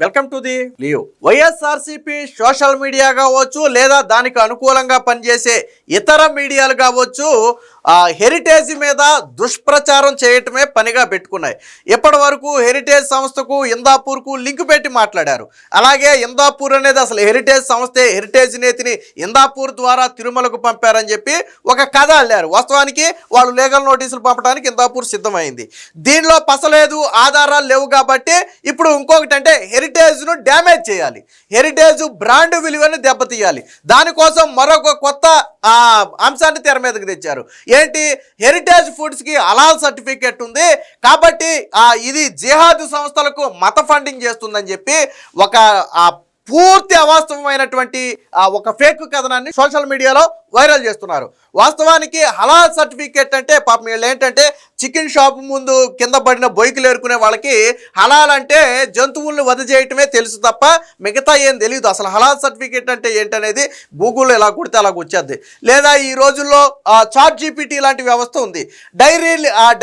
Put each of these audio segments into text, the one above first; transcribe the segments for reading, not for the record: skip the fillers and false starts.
Welcome to the Leo. YSRCP social media కావచ్చు లేదా దానికి అనుకూలంగా పనిచేసే ఇతర మీడియాలు కావచ్చు హెరిటేజ్ మీద దుష్ప్రచారం చేయటమే పనిగా పెట్టుకున్నాయి. ఇప్పటి వరకు హెరిటేజ్ సంస్థకు ఇందాపూర్కు లింక్ పెట్టి మాట్లాడారు. అలాగే ఇందాపూర్ అనేది అసలు హెరిటేజ్ సంస్థే, హెరిటేజ్ నేతిని ఇందాపూర్ ద్వారా తిరుమలకు పంపారని చెప్పి ఒక కథ అల్లారు. వాస్తవానికి వాళ్ళు లీగల్ నోటీసులు పంపడానికి ఇందాపూర్ సిద్ధమైంది. దీనిలో పసలేదు, ఆధారాలు లేవు కాబట్టి ఇప్పుడు ఇంకొకటి అంటే హెరిటేజ్ను డ్యామేజ్ చేయాలి, హెరిటేజ్ బ్రాండ్ విలువను దెబ్బతీయాలి. దానికోసం మరొక కొత్త అంశాన్ని తెర మీదకి తెచ్చారు. ఏంటి? హెరిటేజ్ ఫుడ్స్కి హలాల్ సర్టిఫికేట్ ఉంది కాబట్టి ఇది జిహాద్ సంస్థలకు మత ఫండింగ్ చేస్తుందని చెప్పి ఒక పూర్తి అవాస్తవమైనటువంటి ఒక ఫేక్ కథనాన్ని సోషల్ మీడియాలో వైరల్ చేస్తున్నారు. వాస్తవానికి హలాల్ సర్టిఫికేట్ అంటే పాపం వీళ్ళు ఏంటంటే చికెన్ షాప్ ముందు కింద పడిన బొయ్యిలు ఏరుకునే వాళ్ళకి హలాల్ అంటే జంతువులను వధ చేయటమే తెలుసు తప్ప మిగతా ఏం తెలియదు. అసలు హలాల్ సర్టిఫికేట్ అంటే ఏంటనేది గూగుల్లో ఎలా కొడితే అలాగ వచ్చేది. లేదా ఈ రోజుల్లో చాట్ జీపీటీ లాంటి వ్యవస్థ ఉంది.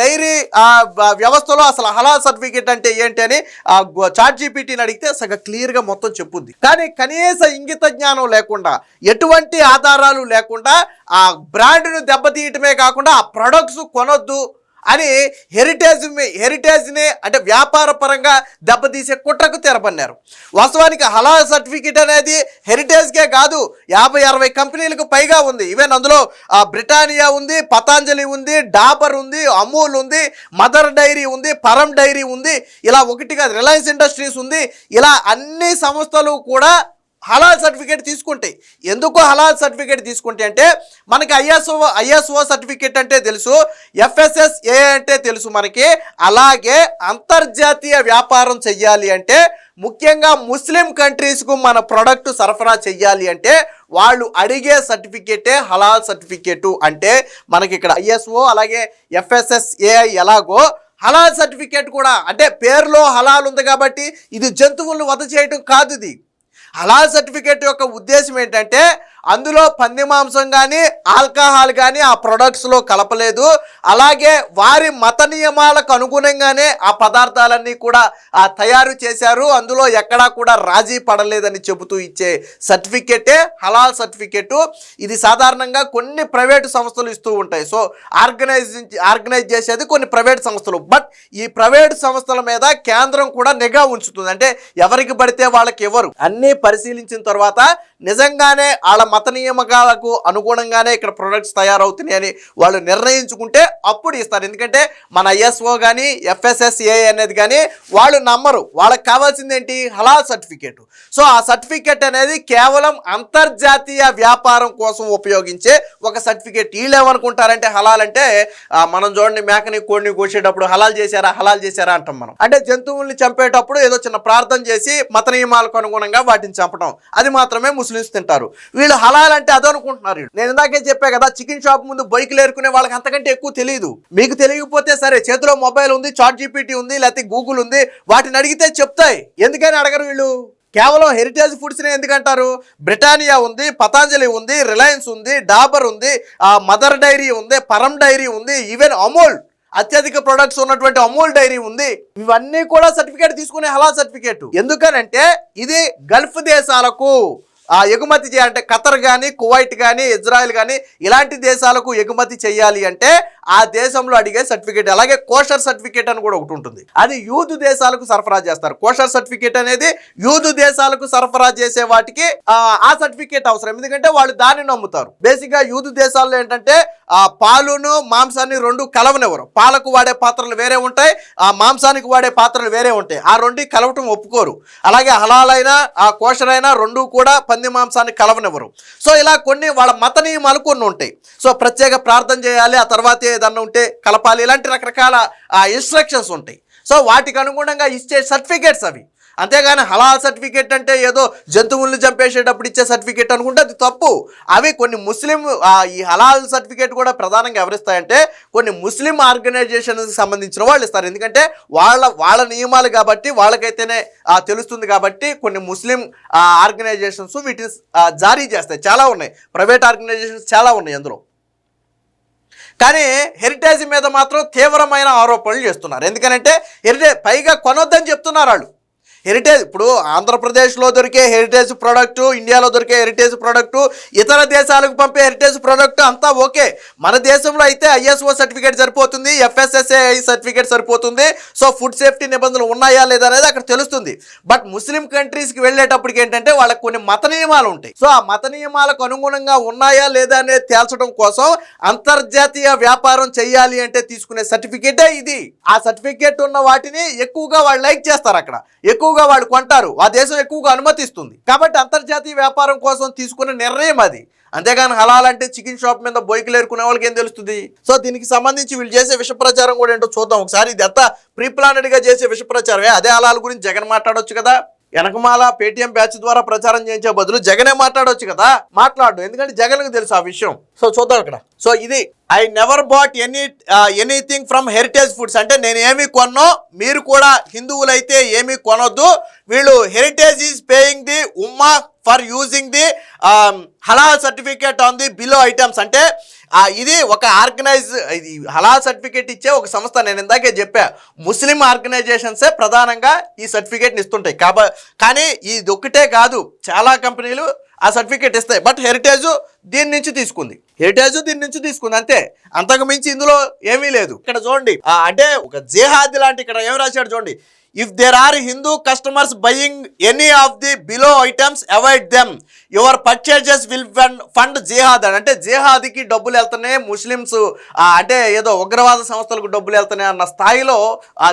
డైరీ వ్యవస్థలో అసలు హలాల్ సర్టిఫికేట్ అంటే ఏంటి అని చాట్ జీపీటీని అడిగితే సగ క్లియర్గా మొత్తం చెప్పుద్ది. కానీ కనీస ఇంగిత జ్ఞానం లేకుండా, ఎటువంటి ఆధారాలు లేకుండా ఆ బ్రాండ్ను దెబ్బతీయటమే కాకుండా ఆ ప్రొడక్ట్స్ కొనొద్దు అని హెరిటేజ్ని అంటే వ్యాపార పరంగా దెబ్బతీసే కుట్రకు తెరపన్నారు. వాస్తవానికి హలాల్ సర్టిఫికేట్ అనేది హెరిటేజ్కే కాదు, 50-60 కంపెనీలకు పైగా ఉంది. ఈవెన్ అందులో బ్రిటానియా ఉంది, పతాంజలి ఉంది, డాబర్ ఉంది, అమూల్ ఉంది, మదర్ డైరీ ఉంది, పరం డైరీ ఉంది, ఇలా ఒకటిగా రిలయన్స్ ఇండస్ట్రీస్ ఉంది. ఇలా అన్ని సంస్థలు కూడా హలాల్ సర్టిఫికేట్ తీసుకుంటాయి. ఎందుకు హలాల్ సర్టిఫికేట్ తీసుకుంటే అంటే మనకి ఐఎస్ఓ సర్టిఫికేట్ అంటే తెలుసు, FSSAI అంటే తెలుసు మనకి. అలాగే అంతర్జాతీయ వ్యాపారం చెయ్యాలి అంటే, ముఖ్యంగా ముస్లిం కంట్రీస్కు మన ప్రోడక్ట్ సరఫరా చెయ్యాలి అంటే వాళ్ళు అడిగే సర్టిఫికేటే హలాల్ సర్టిఫికేటు. అంటే మనకి ఇక్కడ ISO అలాగే FSSAI ఎలాగో హలాల్ సర్టిఫికేట్ కూడా అంటే పేరులో హలాల్ ఉంది కాబట్టి ఇది జంతువులను వధ చేయటం కాదు. ఇది హలాల్ సర్టిఫికేట్ యొక్క ఉద్దేశం ఏంటంటే అందులో పంది మాంసం కానీ ఆల్కహాల్ కానీ ఆ ప్రొడక్ట్స్లో కలపలేదు. అలాగే వారి మత నియమాలకు అనుగుణంగానే ఆ పదార్థాలన్నీ కూడా తయారు చేశారు. అందులో ఎక్కడా కూడా రాజీ పడలేదని చెబుతూ ఇచ్చే సర్టిఫికేటే హలాల్ సర్టిఫికేటు. ఇది సాధారణంగా కొన్ని ప్రైవేటు సంస్థలు ఇస్తూ ఉంటాయి. సో ఆర్గనైజ్ చేసేది కొన్ని ప్రైవేట్ సంస్థలు. బట్ ఈ ప్రైవేట్ సంస్థల మీద కేంద్రం కూడా నిఘా ఉంచుతుంది. అంటే ఎవరికి పడితే వాళ్ళకి ఎవరు అన్నీ పరిశీలించిన తర్వాత నిజంగానే వాళ్ళ మత నియమకాలకు అనుగుణంగానే ఇక్కడ ప్రొడక్ట్స్ తయారవుతున్నాయి అని వాళ్ళు నిర్ణయించుకుంటే అప్పుడు ఇస్తారు. ఎందుకంటే మన ISO కానీ FSSAI అనేది కానీ వాళ్ళు నమ్మరు. వాళ్ళకి కావాల్సింది ఏంటి? హలాల్ సర్టిఫికేట్. సో ఆ సర్టిఫికేట్ అనేది కేవలం అంతర్జాతీయ వ్యాపారం కోసం ఉపయోగించే ఒక సర్టిఫికేట్. వీళ్ళు ఏమనుకుంటారంటే హలాల్ అంటే మనం చూడండి, మేకని కోడిని కోసేటప్పుడు హలాల్ చేశారా అంటాం మనం. అంటే జంతువుల్ని చంపేటప్పుడు ఏదో చిన్న ప్రార్థన చేసి మత నియమాలకు అనుగుణంగా వాటిని చంపడం, అది మాత్రమే ముస్లిమ్స్ తింటారు. వీళ్ళు హలాల్ అంటే అదనుకుంటున్నారు. నేను ఇందాకే చెప్పా కదా, చికెన్ షాప్ ముందు బైకులు ఏరుకునే వాళ్ళకి అంతకంటే ఎక్కువ తెలియదు. మీకు తెలియకపోతే సరే, చేతిలో మొబైల్ ఉంది, చాట్ జీపీటీ ఉంది, లేకపోతే గూగుల్ ఉంది, వాటిని అడిగితే చెప్తాయి. ఎందుకని అడగరు వీళ్ళు? కేవలం హెరిటేజ్ ఫుడ్స్ని ఎందుకంటారు? బ్రిటానియా ఉంది, పతాంజలి ఉంది, రిలయన్స్ ఉంది, డాబర్ ఉంది, మదర్ డైరీ ఉంది, పరం డైరీ ఉంది, ఈవెన్ అమూల్ అత్యధిక ప్రొడక్ట్స్ ఉన్నటువంటి అమూల్ డైరీ ఉంది. ఇవన్నీ కూడా సర్టిఫికేట్ తీసుకునే హలాల్ సర్టిఫికేట్. ఎందుకనంటే ఇది గల్ఫ్ దేశాలకు ఎగుమతి చేయాలంటే, ఖతర్ కానీ, కువైట్ కానీ, ఇజ్రాయెల్ కానీ ఇలాంటి దేశాలకు ఎగుమతి చేయాలి అంటే ఆ దేశంలో అడిగే సర్టిఫికేట్. అలాగే కోషర్ సర్టిఫికేట్ అని కూడా ఒకటి ఉంటుంది. అది యూదు దేశాలకు సరఫరా చేస్తారు. కోషర్ సర్టిఫికేట్ అనేది యూదు దేశాలకు సరఫరా చేసే వాటికి ఆ సర్టిఫికేట్ అవసరం. ఎందుకంటే వాళ్ళు దాన్ని నమ్ముతారు. బేసిక్గా యూదు దేశాల్లో ఏంటంటే పాలును మాంసాన్ని రెండు కలవనివ్వరు. పాలకు వాడే పాత్రలు వేరే ఉంటాయి, మాంసానికి వాడే పాత్రలు వేరే ఉంటాయి. ఆ రెండు కలవటం ఒప్పుకోరు. అలాగే హలాల్ అయినా కోషర్ అయినా రెండు కూడా పంది మాంసాన్ని కలవనివ్వరు. సో ఇలా కొన్ని వాళ్ళ మత నియమాలు కొన్ని ఉంటాయి. సో ప్రత్యేక ప్రార్థన చేయాలి, ఆ తర్వాత ఏదన్నా ఉంటే కలపాలి, ఇలాంటి రకరకాల ఇన్స్ట్రక్షన్స్ ఉంటాయి. సో వాటికి అనుగుణంగా ఇచ్చే సర్టిఫికేట్స్ అవి. అంతేగాని హలాల్ సర్టిఫికేట్ అంటే ఏదో జంతువుల్ని చంపేసేటప్పుడు ఇచ్చే సర్టిఫికేట్ అనుకుంటే అది తప్పు. అవి కొన్ని ముస్లిం ఈ హలాల్ సర్టిఫికేట్ కూడా ప్రధానంగా ఎవరిస్తాయంటే కొన్ని ముస్లిం ఆర్గనైజేషన్కి సంబంధించిన వాళ్ళు ఇస్తారు. ఎందుకంటే వాళ్ళ నియమాలు కాబట్టి వాళ్ళకైతేనే తెలుస్తుంది కాబట్టి కొన్ని ముస్లిం ఆర్గనైజేషన్స్ వీటిని జారీ చేస్తాయి. చాలా ఉన్నాయి, ప్రైవేట్ ఆర్గనైజేషన్స్ చాలా ఉన్నాయి అందులో. కానీ హెరిటేజ్ మీద మాత్రం తీవ్రమైన ఆరోపణలు చేస్తున్నారు. ఎందుకనంటే హెరిటేజ్ పైగా కొనొద్దని చెప్తున్నారు వాళ్ళు. హెరిటేజ్ ఇప్పుడు ఆంధ్రప్రదేశ్లో దొరికే హెరిటేజ్ ప్రోడక్టు, ఇండియాలో దొరికే హెరిటేజ్ ప్రోడక్టు, ఇతర దేశాలకు పంపే హెరిటేజ్ ప్రోడక్ట్ అంతా ఓకే. మన దేశంలో అయితే ISO సర్టిఫికేట్ సరిపోతుంది, FSSAI సర్టిఫికేట్ సరిపోతుంది. సో ఫుడ్ సేఫ్టీ నిబంధనలు ఉన్నాయా లేదా అనేది అక్కడ తెలుస్తుంది. బట్ ముస్లిం కంట్రీస్కి వెళ్ళేటప్పటికి ఏంటంటే వాళ్ళకి కొన్ని మత నియమాలు ఉంటాయి. సో ఆ మత నియమాలకు అనుగుణంగా ఉన్నాయా లేదా అనేది తేల్చడం కోసం అంతర్జాతీయ వ్యాపారం చేయాలి అంటే తీసుకునే సర్టిఫికేటే ఇది. ఆ సర్టిఫికేట్ ఉన్న వాటిని ఎక్కువగా వాళ్ళు లైక్ చేస్తారు, అక్కడ ఎక్కువగా వాళ్ళు కొంటారు, ఆ దేశం ఎక్కువగా అనుమతిస్తుంది. కాబట్టి అంతర్జాతీయ వ్యాపారం కోసం తీసుకునే నిర్ణయం అది. అంతేగాని హలాల్ అంటే చికెన్ షాప్ మీద బొయ్యిలు ఏరుకునే వాళ్ళకి ఏం తెలుస్తుంది? సో దీనికి సంబంధించి వీళ్ళు చేసే విష ప్రచారం కూడా ఏంటో చూద్దాం ఒకసారి. ఇది అంతా ప్రీ ప్లానెడ్ గా చేసే విష ప్రచారమే. అదే హలాల్ గురించి జగన్ మాట్లాడొచ్చు కదా, వెనకమాల పేటీఎం బ్యాచ్ ద్వారా ప్రచారం చేయించే బదులు జగనే మాట్లాడవచ్చు కదా. మాట్లాడు, ఎందుకంటే జగన్కు తెలుసు ఆ విషయం. సో చూద్దాం అక్కడ. సో ఇది I never bought anything from Heritage Foods అంటే నేను ఏమి కొన్నో మీరు కూడా హిందువులైతే ఏమీ కొనొద్దు. వీళ్ళు Heritage is paying the ummah for using the halal certificate on the below items అంటే ఇది ఒక ఇది హలాల్ సర్టిఫికేట్ ఇచ్చే ఒక సంస్థ. నేను ఇందాకే చెప్పా, ముస్లిం ఆర్గనైజేషన్సే ప్రధానంగా ఈ సర్టిఫికేట్ని ఇస్తుంటాయి. కానీ ఇది ఒక్కటే కాదు, చాలా కంపెనీలు ఆ సర్టిఫికేట్ ఇస్తాయి. బట్ హెరిటేజ్ దీని నుంచి తీసుకుంది అంతే, అంతకు మించి ఇందులో ఏమీ లేదు. ఇక్కడ చూడండి, అంటే ఒక జిహాద్ లాంటి ఇక్కడ ఏం రాశాడు చూడండి. If there are Hindu customers buying any of the below items avoid them, your purchases will fund jihad అంటే జిహాద్కి డబ్బులు వెళ్తున్నాయి, ముస్లిమ్స్ అంటే ఏదో ఉగ్రవాద సంస్థలకు డబ్బులు వెళ్తున్నాయి అన్న స్థాయిలో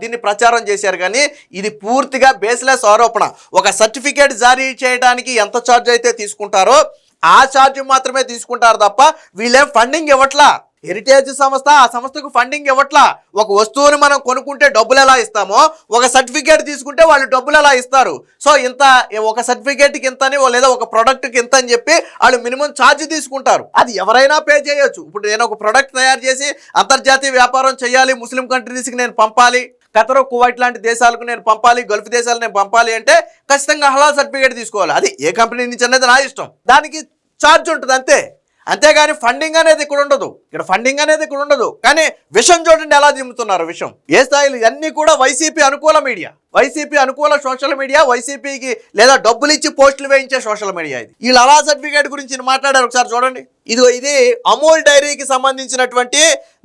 దీన్ని ప్రచారం చేశారు. కానీ ఇది పూర్తిగా బేస్లెస్ ఆరోపణ. ఒక సర్టిఫికేట్ జారీ చేయడానికి ఎంత ఛార్జ్ అయితే తీసుకుంటారో ఆ ఛార్జ్ మాత్రమే తీసుకుంటారు తప్ప వీళ్ళేం ఫండింగ్ ఇవ్వట్లా. హెరిటేజ్ సంస్థ ఆ సంస్థకు ఫండింగ్ ఇవ్వట్లా. ఒక వస్తువుని మనం కొనుక్కుంటే డబ్బులు ఎలా ఇస్తామో ఒక సర్టిఫికేట్ తీసుకుంటే వాళ్ళు డబ్బులు ఎలా ఇస్తారు. సో ఇంత ఒక సర్టిఫికేట్కి ఇంతని లేదా ఒక ప్రోడక్ట్కి ఇంత అని చెప్పి వాళ్ళు మినిమం ఛార్జ్ తీసుకుంటారు. అది ఎవరైనా పే చేయొచ్చు. ఇప్పుడు నేను ఒక ప్రోడక్ట్ తయారు చేసి అంతర్జాతీయ వ్యాపారం చేయాలి, ముస్లిం కంట్రీస్కి నేను పంపాలి, ఖతర్, కువైట్ లాంటి దేశాలకు నేను పంపాలి, గల్ఫ్ దేశాలు నేను పంపాలి అంటే ఖచ్చితంగా హలాల్ సర్టిఫికేట్ తీసుకోవాలి. అది ఏ కంపెనీ నుంచి అనేది నా ఇష్టం, దానికి ఛార్జ్ ఉంటుంది అంతేగాని ఫండింగ్ అనేది ఇక్కడ ఉండదు. కానీ విషం చూడండి ఎలా దింపుతున్నారు విషం ఏ స్థాయిలో. ఇవన్నీ కూడా వైసీపీ అనుకూల మీడియా, వైసీపీ అనుకూల సోషల్ మీడియా, వైసీపీకి లేదా డబ్బులు ఇచ్చి పోస్టులు వేయించే సోషల్ మీడియా ఇది. వీళ్ళు అలా సర్టిఫికేట్ గురించి మాట్లాడారు, ఒకసారి చూడండి. ఇది అమూల్ డైరీకి సంబంధించినటువంటి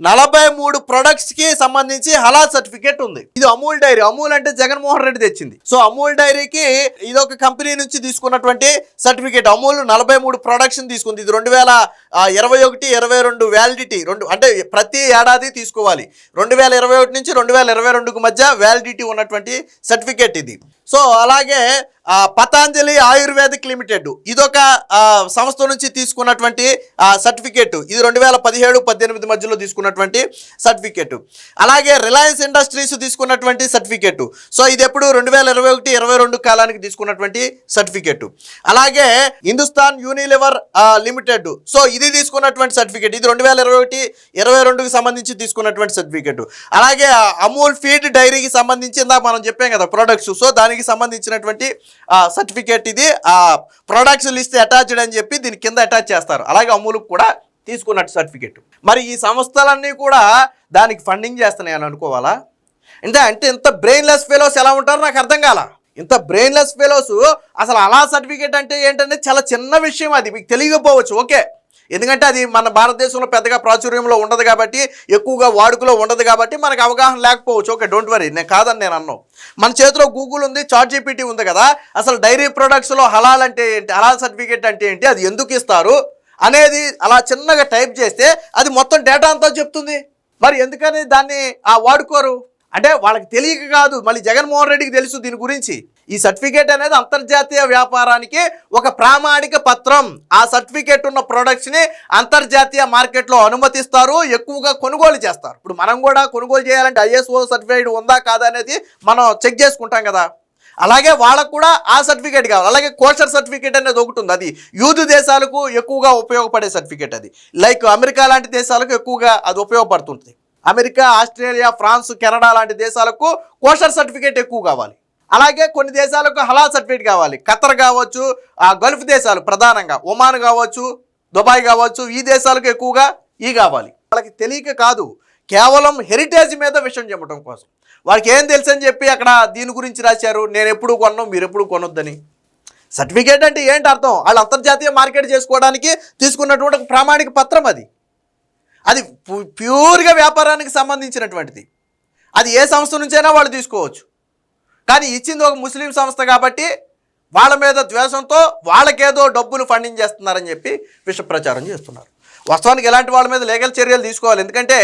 43 ప్రొడక్ట్స్ కి సంబంధించి హలాల్ సర్టిఫికేట్ ఉంది. ఇది అమూల్ డైరీ. అమూల్ అంటే జగన్మోహన్ రెడ్డి తెచ్చింది. సో అమూల్ డైరీకి ఇది ఒక కంపెనీ నుంచి తీసుకున్నటువంటి సర్టిఫికేట్. అమూల్ 43 ప్రొడక్ట్స్ తీసుకుంది. ఇది 2021-22 వ్యాలిడిటీ అంటే ప్రతి ఏడాది తీసుకోవాలి. 2021 నుంచి 2022 మధ్య వ్యాలిడిటీ ఉన్నటువంటి సర్టిఫికేట్ ఇది. సో అలాగే పతాంజలి ఆయుర్వేదిక్ లిమిటెడ్ ఇదొక సంస్థ నుంచి తీసుకున్నటువంటి సర్టిఫికేట్. ఇది 2017-18 మధ్యలో తీసుకున్నటువంటి సర్టిఫికేట్. అలాగే రిలయన్స్ ఇండస్ట్రీస్ తీసుకున్నటువంటి సర్టిఫికేట్. సో ఇది ఎప్పుడు 2021-22 కాలానికి తీసుకున్నటువంటి సర్టిఫికేట్. అలాగే హిందుస్థాన్ యూనిలివర్ లిమిటెడ్, సో ఇది తీసుకున్నటువంటి సర్టిఫికేట్. ఇది 2021-22కి సంబంధించి తీసుకున్నటువంటి సర్టిఫికేట్. అలాగే అమూల్ ఫీడ్ డైరీకి సంబంధించి ఇందాక మనం చెప్పాం కదా ప్రొడక్ట్స్, సో దానికి సంబంధించినటువంటి సర్టిఫికేట్. ఇది ప్రొడక్ట్స్ లిస్ట్ అటాచ్డ్ అని చెప్పి దీని కింద అటాచ్ చేస్తారు. అలాగే అమూల్కి కూడా తీసుకున్నట్టు సర్టిఫికేట్. మరి ఈ సంస్థలన్నీ కూడా దానికి ఫండింగ్ చేస్తున్నాయని అనుకోవాలా? అంటే ఇంత బ్రెయిన్లెస్ ఫెలోస్ ఎలా ఉంటారో నాకు అర్థం కాల. ఇంత బ్రెయిన్లెస్ ఫెలోస్ అసలు అలా సర్టిఫికేట్ అంటే ఏంటంటే చాలా చిన్న విషయం, అది మీకు తెలియకపోవచ్చు. ఓకే, ఎందుకంటే అది మన భారతదేశంలో పెద్దగా ప్రాచుర్యంలో ఉండదు కాబట్టి, ఎక్కువగా వాడుకలో ఉండదు కాబట్టి మనకు అవగాహన లేకపోవచ్చు. ఓకే, డోంట్ వరీ, నేను కాదని నేను అన్నాను. మన చేతిలో గూగుల్ ఉంది, ChatGPT ఉంది కదా. అసలు డైరీ ప్రొడక్ట్స్లో హలాల్ అంటే ఏంటి, హలాల్ సర్టిఫికేట్ అంటే ఏంటి, అది ఎందుకు ఇస్తారు అనేది అలా చిన్నగా టైప్ చేస్తే అది మొత్తం డేటా అంతా చెప్తుంది. మరి ఎందుకని దాన్ని వాడుకోరు అంటే వాళ్ళకి తెలియక కాదు, మళ్ళీ జగన్మోహన్ రెడ్డికి తెలుసు దీని గురించి. ఈ సర్టిఫికేట్ అనేది అంతర్జాతీయ వ్యాపారానికి ఒక ప్రామాణిక పత్రం. ఆ సర్టిఫికేట్ ఉన్న ప్రొడక్ట్స్ని అంతర్జాతీయ మార్కెట్లో అనుమతిస్తారు, ఎక్కువగా కొనుగోలు చేస్తారు. ఇప్పుడు మనం కూడా కొనుగోలు చేయాలంటే ISO సర్టిఫైడ్ ఉందా కాదా అనేది మనం చెక్ చేసుకుంటాం కదా. అలాగే వాళ్ళకు కూడా ఆ సర్టిఫికేట్ కావాలి. అలాగే కోషర్ సర్టిఫికేట్ అనేది ఒకటి ఉంది, అది యూదు దేశాలకు ఎక్కువగా ఉపయోగపడే సర్టిఫికేట్. అది లైక్ అమెరికా లాంటి దేశాలకు ఎక్కువగా అది ఉపయోగపడుతుంది. అమెరికా, ఆస్ట్రేలియా, ఫ్రాన్స్, కెనడా లాంటి దేశాలకు కోషర్ సర్టిఫికేట్ ఎక్కువ కావాలి. అలాగే కొన్ని దేశాలకు హలాల్ సర్టిఫికేట్ కావాలి. ఖతర్ కావచ్చు, గల్ఫ్ దేశాలు ప్రధానంగా ఒమాన్ కావచ్చు, దుబాయ్ కావచ్చు, ఈ దేశాలకు ఎక్కువగా కావాలి. వాళ్ళకి తెలియక కాదు, కేవలం హెరిటేజ్ మీద విషయం చెప్పడం కోసం. వాడికి ఏం తెలుసు అని చెప్పి అక్కడ దీని గురించి రాశారు, నేను ఎప్పుడు కొన్నాను మీరు ఎప్పుడు కొనొద్దని. సర్టిఫికేట్ అంటే ఏంటి అర్థం? వాళ్ళు అంతర్జాతీయ మార్కెట్ చేసుకోవడానికి తీసుకున్నటువంటి ఒక ప్రామాణిక పత్రం అది. అది ప్యూర్గా వ్యాపారానికి సంబంధించినటువంటిది. అది ఏ సంస్థ నుంచైనా వాళ్ళు తీసుకోవచ్చు. కానీ ఇచ్చింది ఒక ముస్లిం సంస్థ కాబట్టి వాళ్ళ మీద ద్వేషంతో వాళ్ళకేదో డబ్బులు ఫండింగ్ చేస్తున్నారని చెప్పి విష ప్రచారం చేస్తున్నారు. వాస్తవానికి ఇలాంటి వాళ్ళ మీద లీగల్ చర్యలు తీసుకోవాలి. ఎందుకంటే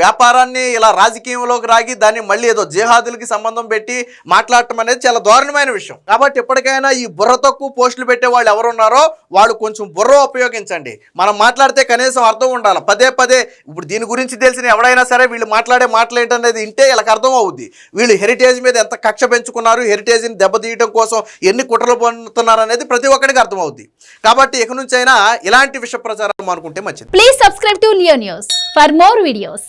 వ్యాపారాన్ని ఇలా రాజకీయంలోకి రాగి దాన్ని మళ్ళీ ఏదో జిహాదులకి సంబంధం పెట్టి మాట్లాడటం అనేది చాలా దారుణమైన విషయం. కాబట్టి ఎప్పటికైనా ఈ బుర్ర తక్కువ పోస్టులు పెట్టే వాళ్ళు ఎవరున్నారో వాళ్ళు కొంచెం బుర్ర ఉపయోగించండి. మనం మాట్లాడితే కనీసం అర్థం ఉండాలి. పదే పదే ఇప్పుడు దీని గురించి తెలిసిన ఎవడైనా సరే వీళ్ళు మాట్లాడే మాటలు ఏంటనేది వింటే వీళ్ళకి అర్థం అవుద్ది. వీళ్ళు హెరిటేజ్ మీద ఎంత కక్ష పెంచుకున్నారు, హెరిటేజ్ని దెబ్బతీయడం కోసం ఎన్ని కుట్రలు పొందుతున్నారు అనేది ప్రతి ఒక్కరికి అర్థమవుద్ది. కాబట్టి ఇక నుంచి అయినా ఇలాంటి విష ప్రచారాలు అనుకుంటే మంచిది. Please subscribe to Leo News for more videos.